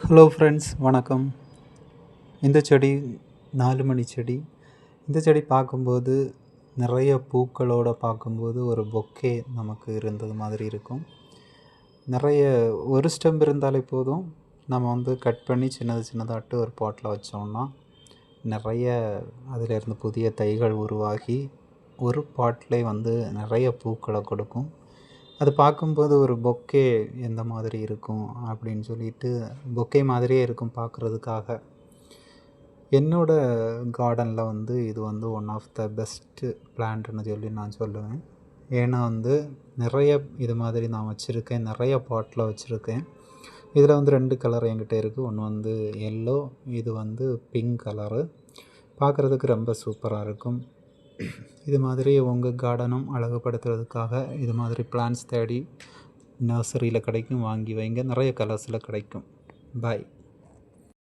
Hello friends, வணக்கம். இந்த செடி 4 மணி செடி. இந்த செடி பார்க்கும்போது நிறைய பூக்களோடு பார்க்கும்போது ஒரு பொக்கே நமக்கு இருந்தது மாதிரி இருக்கும். நிறைய ஒரு ஸ்டெம் இருந்தாலே போதும், நம்ம கட் பண்ணி சின்னதாட்டு ஒரு பாட்டில் வச்சோம்னா நிறைய அதிலேருந்து புதிய தைகள் உருவாகி ஒரு பாட்டிலே நிறைய பூக்களை கொடுக்கும். அது பார்க்கும்போது ஒரு பொக்கே எந்த மாதிரி இருக்கும் அப்படின்னு சொல்லிட்டு, பொக்கே மாதிரியே இருக்கும் பார்க்குறதுக்காக. என்னோடய கார்டனில் இது ஒன் ஆஃப் த பெஸ்ட்டு பிளான்ட்னு சொல்லி நான் சொல்லுவேன். ஏன்னா நிறைய இது மாதிரி நான் வச்சுருக்கேன், நிறைய பாட்டில் வச்சுருக்கேன். இதில் 2 கலர் என்கிட்ட இருக்குது. ஒன்று எல்லோ, இது பிங்க் கலரு. பார்க்குறதுக்கு ரொம்ப சூப்பராக இருக்கும். இது மாதிரி உங்கள் கார்டனும் அழகுபடுத்துறதுக்காக இது மாதிரி பிளான்ஸ் தேடி நர்சரியில் கிடைக்கும், வாங்கி வைங்க. நிறைய கலர்ஸில் கிடைக்கும். பாய்.